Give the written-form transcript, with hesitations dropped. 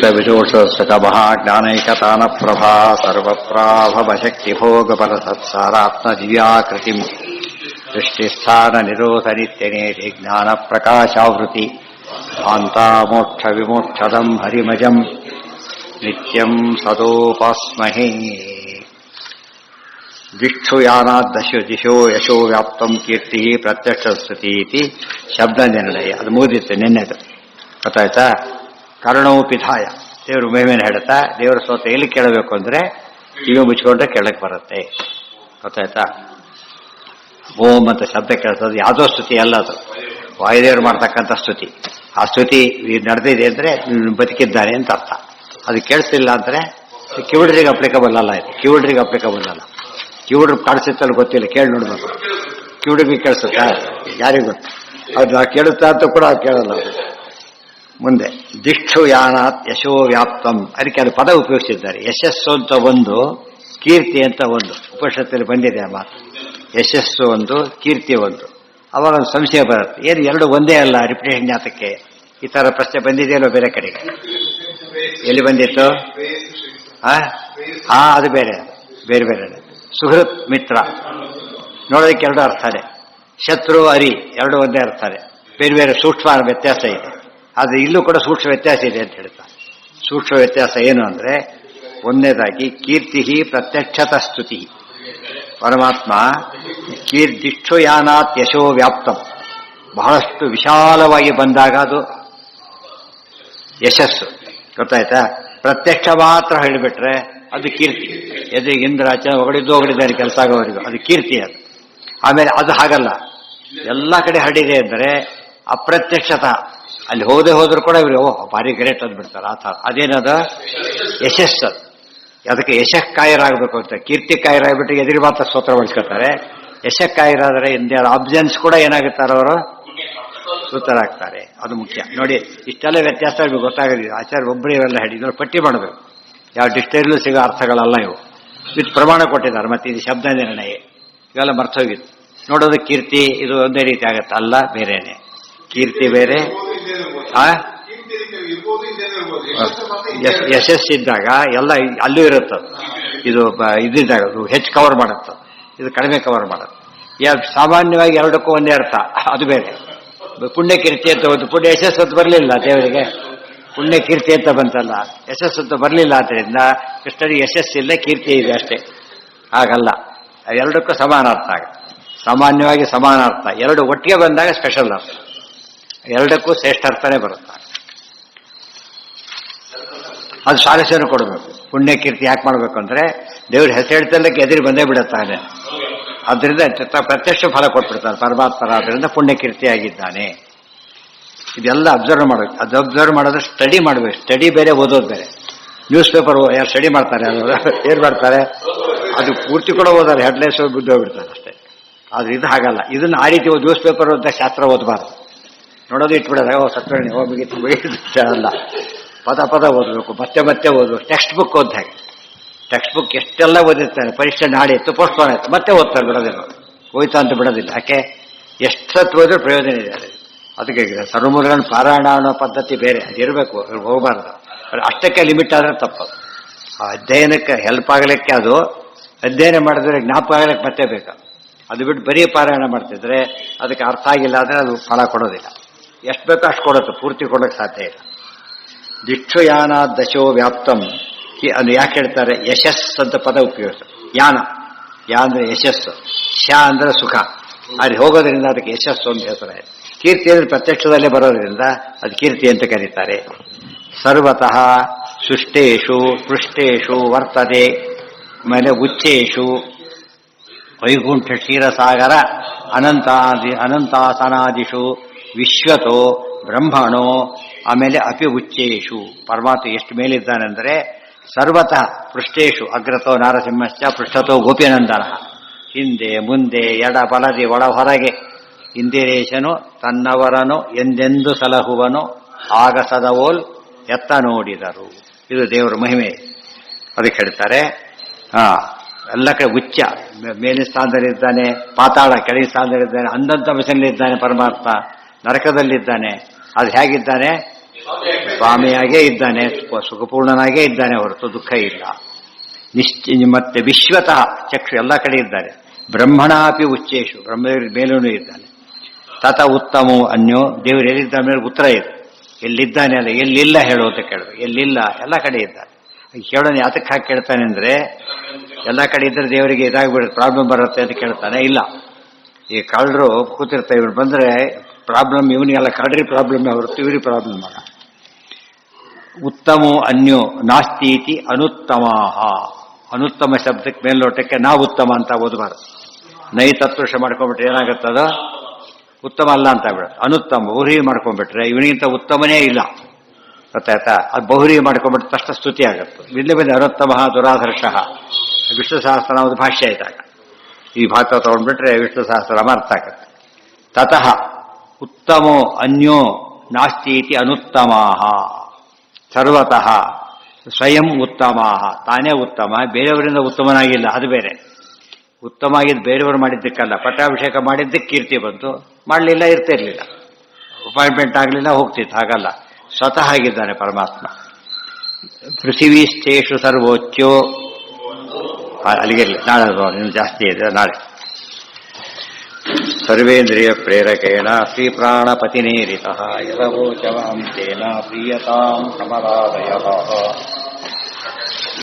विशुद्धविदोषस्तमः ज्ञानैकतानप्रभा सर्वप्राभवशक्तिभोगपरसत्सारात्मदिव्याकृतिम् सृष्टिस्थाननिरोधनित्यनेति ज्ञानप्रकाशावृति ध्वान्तामोक्षविमोक्षदम् हरिमजम् नित्यम् सदोपास्महे दिक्षुयानाद्दशो यशो व्याप्तम् कीर्तिः प्रत्यक्षस्तुति ಶಬ್ದನಿರ್ಣಯ ಅದು ಮುಗಿದಿತ್ತು ನಿನ್ನೆದು ಗೊತ್ತಾಯ್ತಾ. ಕರ್ಣೋಪಿಧಾಯ ದೇವರು ಮಹಿಮೆಯನ್ನು ಹೇಳ್ತಾ ದೇವರ ಸ್ತೋತ್ರ ಎಲ್ಲಿ ಕೇಳಬೇಕು ಅಂದ್ರೆ ಕಿವಿ ಮುಚ್ಕೊಂಡ್ರೆ ಕೇಳಕ್ಕೆ ಬರುತ್ತೆ. ಗೊತ್ತಾಯ್ತಾ. ಓಂ ಅಂತ ಶಬ್ದ ಕೇಳ್ತದೆ ಯಾವುದೋ ಸ್ತುತಿ ಅಲ್ಲ, ಅದು ವಾಯುದೇವರು ಮಾಡ್ತಕ್ಕಂಥ ಸ್ತುತಿ. ಆ ಸ್ತುತಿ ನಡೆದಿದೆ ಅಂದ್ರೆ ಬದುಕಿದ್ದಾನೆ ಅಂತ ಅರ್ಥ. ಅದು ಕೇಳಿಸಿಲ್ಲ ಅಂದ್ರೆ ಕಿವುಡ್ರಿಗೆ ಅಪ್ಲಿಕಬಲ್ ಅಲ್ಲ, ಇದು ಕಿವುಡ್ರಿಗೆ ಅಪ್ಲಿಕಬಲ್ ಅಲ್ಲ. ಕಿವುಡ್ರು ಕಾಣಿಸುತ್ತಲ್ಲ ಗೊತ್ತಿಲ್ಲ, ಕೇಳಿ ನೋಡ್ಬೇಕು. ಕಿವುಡಿಗೆ ಕೇಳಿಸುತ್ತಾ ಯಾರಿಗೂ ಗೊತ್ತು, ಅದು ನಾ ಕೇಳುತ್ತಾ ಅಂತ ಕೂಡ ಕೇಳಲ್ಲ. ಮುಂದೆ ದಿಕ್ಷು ಯಾನಾತ್ ಯಶೋ ವ್ಯಾಪ್ತಂ, ಅದಕ್ಕೆ ಅದು ಪದ ಉಪಯೋಗಿಸಿದ್ದಾರೆ. ಯಶಸ್ಸು ಅಂತ ಒಂದು, ಕೀರ್ತಿ ಅಂತ ಒಂದು. ಉಪನಿಷತ್ತಲ್ಲಿ ಬಂದಿದೆ ಆ ಮಾತು. ಯಶಸ್ಸು ಒಂದು, ಕೀರ್ತಿ ಒಂದು. ಅವಾಗ ಒಂದು ಸಂಶಯ ಬರುತ್ತೆ, ಏನು ಎರಡು ಒಂದೇ ಅಲ್ಲ ರಿಪಿಟೇಷನ್ ಜಾತಕ್ಕೆ? ಈ ತರ ಪ್ರಶ್ನೆ ಬಂದಿದೆಯಲ್ಲೋ ಬೇರೆ ಕಡೆಗೆ. ಎಲ್ಲಿ ಬಂದಿತ್ತು? ಅದು ಬೇರೆ ಬೇರೆ ಬೇರೆ. ಸುಹೃತ್ ಮಿತ್ರ ನೋಡೋದಕ್ಕೆ ಎರಡು ಅರ್ಥನೇ. ಶತ್ರು ಅರಿ ಎರಡು ಒಂದೇ ಅರ್ಥನೇ, ಬೇರೆ ಬೇರೆ ಸೂಕ್ಷ್ಮ ವ್ಯತ್ಯಾಸ ಇದೆ. ಆದರೆ ಇಲ್ಲೂ ಕೂಡ ಸೂಕ್ಷ್ಮ ವ್ಯತ್ಯಾಸ ಇದೆ ಅಂತ ಹೇಳ್ತಾರೆ. ಸೂಕ್ಷ್ಮ ವ್ಯತ್ಯಾಸ ಏನು ಅಂದ್ರೆ, ಒಂದನೇದಾಗಿ ಕೀರ್ತಿ ಪ್ರತ್ಯಕ್ಷತ ಸ್ತುತಿ. ಪರಮಾತ್ಮ ದಿಕ್ಷುಯಾನಾತ್ ಯಶೋ ವ್ಯಾಪ್ತಂ, ಬಹಳಷ್ಟು ವಿಶಾಲವಾಗಿ ಬಂದಾಗ ಅದು ಯಶಸ್ಸು. ಗೊತ್ತಾಯ್ತಾ. ಪ್ರತ್ಯಕ್ಷ ಮಾತ್ರ ಹೇಳಿಬಿಟ್ರೆ ಅದು ಕೀರ್ತಿ. ಎದುರಿಗೆ ಇಂದ್ರ ಹೊಗಳಿದ್ದಾನೆ ಕೆಲಸ ಆಗೋವರೆಗೂ ಅದು ಕೀರ್ತಿ. ಅದು ಆಮೇಲೆ ಅದು ಹಾಗಲ್ಲ, ಎಲ್ಲ ಕಡೆ ಹರಡಿದೆ ಅಂದರೆ ಅಪ್ರತ್ಯಕ್ಷತ. ಅಲ್ಲಿ ಹೋದ್ರೂ ಕೂಡ ಇವರು ಭಾರಿ ಗ್ರೇಟ್ ಅಂದ್ಬಿಡ್ತಾರೆ. ಆ ಥರ ಅದೇನದ ಯಶಸ್ಸು. ಅದಕ್ಕೆ ಯಶಕ್ಕಾಯರಾಗಬೇಕು ಅಂತ. ಕೀರ್ತಿ ಕಾಯರಾಗ್ಬಿಟ್ಟು ಎದುರು ಮಾತ್ರ ಸ್ತೋತ್ರ ಬಳಸ್ಕೊತಾರೆ. ಯಶಕ್ಕಾಯರಾದರೆ ಇಂಡಿಯಾ ಆಬ್ಸೆನ್ಸ್ ಕೂಡ ಏನಾಗುತ್ತಾರೆ, ಅವರು ಸೂತರಾಗ್ತಾರೆ. ಅದು ಮುಖ್ಯ. ನೋಡಿ, ಇಷ್ಟೆಲ್ಲ ವ್ಯತ್ಯಾಸ ಗೊತ್ತಾಗಲಿದೆ. ಆಚಾರ್ಯ ಒಬ್ಬರೇ ಇವೆಲ್ಲ ಹೇಳಿದ್ರು, ಪಟ್ಟಿ ಮಾಡಬೇಕು. ಯಾವ ಡಿಕ್ಷನರಿಲೂ ಸಿಗೋ ಅರ್ಥಗಳಲ್ಲ ಇವು. ವಿತ್ ಪ್ರಮಾಣ ಕೊಟ್ಟಿದ್ದಾರೆ. ಮತ್ತೆ ಇದು ಶಬ್ದ ನಿರ್ಣಯ ಇವೆಲ್ಲ ಮರ್ತೋಗಿತ್ತು. ನೋಡೋದು ಕೀರ್ತಿ ಇದು ಒಂದೇ ರೀತಿ ಆಗತ್ತೆ, ಅಲ್ಲ ಬೇರೆನೆ. ಕೀರ್ತಿ ಬೇರೆ. ಯಶಸ್ಸಿದ್ದಾಗ ಎಲ್ಲ ಅಲ್ಲೂ ಇರುತ್ತೆ. ಇದು ಇದ್ದಾಗ ಹೆಚ್ಚು ಕವರ್ ಮಾಡುತ್ತೆ, ಇದು ಕಡಿಮೆ ಕವರ್ ಮಾಡುತ್ತೆ. ಸಾಮಾನ್ಯವಾಗಿ ಎರಡಕ್ಕೂ ಒಂದೇ ಅರ್ಥ, ಅದು ಬೇರೆ. ಪುಣ್ಯ ಕೀರ್ತಿ ಅಂತ ಒಂದು, ಪುಣ್ಯ ಯಶಸ್ಸು ಅಂತ ಬರಲಿಲ್ಲ ದೇವರಿಗೆ, ಪುಣ್ಯ ಕೀರ್ತಿ ಅಂತ ಬಂತಲ್ಲ, ಯಶಸ್ಸು ಅಂತ ಬರಲಿಲ್ಲ. ಆದ್ದರಿಂದ ಕೃಷ್ಣನಿಗೆ ಯಶಸ್ಸಿಲ್ಲ, ಕೀರ್ತಿ ಇದೆ ಅಷ್ಟೇ. ಹಾಗಲ್ಲ, ಎರಡಕ್ಕೂ ಸಮಾನ ಅರ್ಥ ಆಗುತ್ತೆ. ಸಾಮಾನ್ಯವಾಗಿ ಸಮಾನ ಅರ್ಥ, ಎರಡು ಒಟ್ಟಿಗೆ ಬಂದಾಗ ಸ್ಪೆಷಲ್ ಅರ್ಥ. ಎರಡಕ್ಕೂ ಶ್ರೇಷ್ಠ ಅರ್ಥನೇ ಬರುತ್ತೆ. ಅದು ಸಾರಸ್ಯವನ್ನು ಕೊಡಬೇಕು. ಪುಣ್ಯ ಕೀರ್ತಿ ಯಾಕೆ ಮಾಡಬೇಕು ಅಂದ್ರೆ, ದೇವ್ರ ಹೆಸರು ಹೇಳ್ತಲ್ಲಕ್ಕೆ ಎದುರು ಬಂದೇ ಬಿಡುತ್ತಾನೆ. ಅದರಿಂದ ಪ್ರತ್ಯಕ್ಷ ಫಲ ಕೊಟ್ಬಿಡ್ತಾನೆ ಪರಮಾತ್ಮರ. ಆದ್ದರಿಂದ ಪುಣ್ಯ ಕೀರ್ತಿಯಾಗಿದ್ದಾನೆ. ಇದೆಲ್ಲ ಅಬ್ಸರ್ವ್ ಮಾಡಬೇಕು. ಅದು ಅಬ್ಸರ್ವ್ ಮಾಡೋದ್ರೆ ಸ್ಟಡಿ ಮಾಡಬೇಕು. ಸ್ಟಡಿ ಬೇರೆ, ಓದೋದು ಬೇರೆ. ನ್ಯೂಸ್ ಪೇಪರ್ ಯಾರು ಸ್ಟಡಿ ಮಾಡ್ತಾರೆ, ಏನ್ ಮಾಡ್ತಾರೆ, ಅದು ಪೂರ್ತಿ ಕೂಡ ಓದಾರೆ, ಹೆಡ್ಲೈನ್ಸ್ ಬುದ್ಧಿ ಹೋಗ್ಬಿಡ್ತಾರೆ ಅಷ್ಟೇ. ಆದ್ರೆ ಇದು ಹಾಗಲ್ಲ. ಇದನ್ನ ಆ ರೀತಿ ನ್ಯೂಸ್ ಪೇಪರ್ ಓದ ಶಾಸ್ತ್ರ ಓದಬಾರ್ದು. ನೋಡೋದು ಇಟ್ಬಿಡೋದು, ಸತ್ವಣಿ ಮುಗಿತು ಅಲ್ಲ. ಪದ ಪದ ಓದಬೇಕು, ಮತ್ತೆ ಮತ್ತೆ ಓದಬೇಕು. ಟೆಕ್ಸ್ಟ್ ಬುಕ್ ಓದ್ ಹಾಗೆ. ಟೆಕ್ಸ್ಟ್ ಬುಕ್ ಎಷ್ಟೆಲ್ಲ ಓದಿರ್ತಾನೆ, ಪರೀಕ್ಷೆ ನಾಡಿ ಇತ್ತು, ಪೋಸ್ಟ್ಪೋನ್ ಆಯ್ತು, ಮತ್ತೆ ಓದ್ತಾರೆ, ಬಿಡೋದಿಲ್ಲ. ಹೋಯ್ತಾ ಅಂತ ಬಿಡೋದಿಲ್ಲ. ಯಾಕೆ? ಎಷ್ಟೊತ್ತು ಓದಿದ್ರೆ ಪ್ರಯೋಜನ ಇದೆ. ಅದಕ್ಕೆ ಸರ್ವಮೂಲಗಳನ್ನು ಪಾರಾಯಣ ಅನ್ನೋ ಪದ್ಧತಿ ಬೇರೆ, ಅದಿರಬೇಕು, ಹೋಗಬಾರ್ದು. ಅಷ್ಟಕ್ಕೆ ಲಿಮಿಟ್ ಆದರೆ ತಪ್ಪದು. ಆ ಅಧ್ಯಯನಕ್ಕೆ ಹೆಲ್ಪ್ ಆಗಲಿಕ್ಕೆ, ಅದು ಅಧ್ಯಯನ ಮಾಡಿದ್ರೆ ಜ್ಞಾಪಕ ಆಗಲಿಕ್ಕೆ ಮತ್ತೆ ಬೇಕು. ಅದು ಬಿಟ್ಟು ಬರೀ ಪಾರಾಯಣ ಮಾಡ್ತಿದ್ರೆ ಅದಕ್ಕೆ ಅರ್ಥ ಆಗಿಲ್ಲ ಅಂದರೆ ಅದು ಫಲ ಕೊಡೋದಿಲ್ಲ. ಎಷ್ಟು ಬೇಕೋ ಅಷ್ಟು ಕೊಡುತ್ತೆ, ಪೂರ್ತಿ ಕೊಡೋಕ್ಕೆ ಸಾಧ್ಯ ಇಲ್ಲ. ದಿಕ್ಷುಯಾನ ದಶೋ ವ್ಯಾಪ್ತಂ ಅದು ಯಾಕೆ ಹೇಳ್ತಾರೆ? ಯಶಸ್ ಅಂತ ಪದ ಉಪಯೋಗಿಸ. ಯಾನ ಅಂದ್ರೆ ಯಶಸ್ಸು, ಶ ಅಂದ್ರೆ ಸುಖ. ಅಲ್ಲಿ ಹೋಗೋದ್ರಿಂದ ಅದಕ್ಕೆ ಯಶಸ್ಸು ಅಂತ ಹೆಸರಾಯಿತು. ಕೀರ್ತಿ ಅಂದ್ರೆ ಪ್ರತ್ಯಕ್ಷದಲ್ಲೇ ಬರೋದ್ರಿಂದ ಅದು ಕೀರ್ತಿ ಅಂತ ಕರೀತಾರೆ. ಸರ್ವತಃ ಸೃಷ್ಟೇಶು ಪೃಷ್ಟೇಶು ವರ್ತದೆ. ಆಮೇಲೆ ಉಚ್ಚೇಶು ವೈಕುಂಠ ಕ್ಷೀರಸಾಗರ ಅನಂತಾಸನಾದಿಷು ವಿಶ್ವತೋ ಬ್ರಹ್ಮಣೋ. ಆಮೇಲೆ ಅಪಿ ಉಚ್ಚೇಶು. ಪರಮಾತ್ಮ ಎಷ್ಟು ಮೇಲಿದ್ದಾನೆಂದರೆ ಸರ್ವತಃ ಪೃಷ್ಟೇಶು ಅಗ್ರತೋ ನಾರಸಿಂಹಶ್ಚ ಪೃಷ್ಠತೋ ಗೋಪಿನಂದನ. ಹಿಂದೆ ಮುಂದೆ ಎಡ ಬಲದಿ ಒಳ ಹೊರಗೆ ಇಂದಿರೇಶನು ತನ್ನವರನು ಎಂದೆಂದು ಸಲಹುವನು ಆಗಸದವೋಲ್ ಎತ್ತ ನೋಡಿದರು. ಇದು ದೇವರ ಮಹಿಮೆ. ಅದಕ್ಕೆ ಹೇಳ್ತಾರೆ ಎಲ್ಲ ಕಡೆ ಉಚ್ಚ, ಮೇಲಿನ ಸ್ಥಾನದಲ್ಲಿದ್ದಾನೆ, ಪಾತಾಳ ಕೆಳಗಿನ ಸ್ಥಾನದಲ್ಲಿದ್ದಾನೆ, ಅಂದಂತ ಮಸಲಿದ್ದಾನೆ ಪರಮಾತ್ಮ, ನರಕದಲ್ಲಿದ್ದಾನೆ. ಅದು ಹೇಗಿದ್ದಾನೆ? ಸ್ವಾಮಿಯಾಗೇ ಇದ್ದಾನೆ, ಸುಖಪೂರ್ಣನಾಗೇ ಇದ್ದಾನೆ ಹೊರತು ದುಃಖ ಇಲ್ಲ. ಮತ್ತೆ ವಿಶ್ವತಃ ಚಕ್ಷು ಎಲ್ಲ ಕಡೆ ಇದ್ದಾನೆ. ಬ್ರಹ್ಮಣಾಪಿ ಉಚ್ಚೇಶು, ಬ್ರಹ್ಮದೇವರ ಮೇಲೂ ಇದ್ದಾನೆ. ತತ ಉತ್ತಮೋ ಅನ್ಯೋ, ದೇವರು ಎಲ್ಲಿದ್ದಾನೆ ಮೇಲೆ ಉತ್ತರ ಇದೆ. ಎಲ್ಲಿದ್ದಾನೆ ಅಲ್ಲ, ಎಲ್ಲಿಲ್ಲ ಹೇಳು ಅಂತ ಕೇಳಬೇಕು. ಎಲ್ಲಿಲ್ಲ, ಎಲ್ಲ ಕಡೆ ಇದ್ದಾನೆ. ಕೇಳೋಣ ಯಾತಕ್ಕೆ ಹಾಕಿ ಕೇಳ್ತಾನೆ ಅಂದ್ರೆ, ಎಲ್ಲ ಕಡೆ ಇದ್ದರೆ ದೇವರಿಗೆ ಇದಾಗ್ಬಿಡುತ್ತೆ, ಪ್ರಾಬ್ಲಮ್ ಬರುತ್ತೆ ಅಂತ ಕೇಳ್ತಾನೆ. ಇಲ್ಲ, ಈ ಕಳ್ಳರು ಕೂತಿರ್ತಾರೆ, ಇವ್ರು ಬಂದ್ರೆ ಪ್ರಾಬ್ಲಮ್ ಇವನಿಗೆಲ್ಲ, ಕಳ್ಳರಿ ಪ್ರಾಬ್ಲಮ್ ಹೊರತು ಇವ್ರಿಗೆ ಪ್ರಾಬ್ಲಮ್ ಅಲ್ಲ. ಉತ್ತಮೋ ಅನ್ಯೋ ನಾಸ್ತೀತಿ ಅನುತ್ತಮಾಹ. ಅನುತ್ತಮ ಶಬ್ದಕ್ಕೆ ಮೇಲ್ನೋಟಕ್ಕೆ ನಾವು ಉತ್ತಮ ಅಂತ ಓದಬಾರದು. ನೈ ತತ್ವಶ ಮಾಡ್ಕೊಂಡ್ಬಿಟ್ರೆ ಏನಾಗುತ್ತದ, ಉತ್ತಮ ಅಲ್ಲ ಅಂತ ಬಿಡುತ್ತೆ. ಅನುತ್ತಮ ಬಹುರಿ ಮಾಡ್ಕೊಂಡ್ಬಿಟ್ರೆ ಇವನಿಗಿಂತ ಉತ್ತಮನೇ ಇಲ್ಲ, ಗೊತ್ತಾಯ್ತಾ? ಅದು ಬಹುರಿ ಮಾಡ್ಕೊಂಡ್ಬಿಟ್ರೆ ತಕ್ಷಣ ಸ್ತುತಿ ಆಗುತ್ತೆ. ಇಲ್ಲಿ ಬಂದು ಅನುತ್ತಮ ದುರಾದರ್ಶ, ವಿಷ್ಣು ಸಹಸ್ರನಾಮದ ಭಾಷ್ಯ ಇದ್ದಾಗ ಈ ಭಾಗ ತಗೊಂಡ್ಬಿಟ್ರೆ ವಿಷ್ಣು ಸಹಸ್ರನಾಮ ಅರ್ಥ ಆಗುತ್ತೆ. ತತಃ ಉತ್ತಮೋ ಅನ್ಯೋ ನಾಸ್ತೀತಿ ಅನುತ್ತಮಾಹ. ಸರ್ವತಃ ಸ್ವಯಂ ಉತ್ತಮಾಹ, ತಾನೇ ಉತ್ತಮ, ಬೇರೆಯವರಿಂದ ಉತ್ತಮನಾಗಿಲ್ಲ, ಅದು ಬೇರೆ. ಉತ್ತಮ ಆಗಿದ್ದು ಬೇರೆಯವರು ಮಾಡಿದ್ದಕ್ಕಲ್ಲ, ಪಟ್ಟಾಭಿಷೇಕ ಮಾಡಿದ್ದಕ್ಕೆ ಕೀರ್ತಿ ಬಂತು, ಮಾಡಲಿಲ್ಲ ಇರ್ತಿರ್ಲಿಲ್ಲ, ಅಪಾಯಿಂಟ್ಮೆಂಟ್ ಆಗಲಿಲ್ಲ ಹೋಗ್ತಿತ್ತು, ಹಾಗಲ್ಲ, ಸ್ವತಃ ಆಗಿದ್ದಾನೆ ಪರಮಾತ್ಮ. ಪೃಥಿವೀಸ್ಥೇಷು ಸರ್ವೋಚ್ಯೋ, ಅಲ್ಲಿಗಿರಲಿ, ನಾಳೆ ಇನ್ನು ಜಾಸ್ತಿ ಇದೆ ನಾಳೆ. ಸರ್ವೇಂದ್ರಿಯ ಪ್ರೇರಕೇಣ ಶ್ರೀ ಪ್ರಾಣಪತಿನೇರಿತಃ ಯದವೋಚವಾಂ ತೇನ ಪ್ರೀಯತಾಂ ಕಮಲಾಲಯಃ.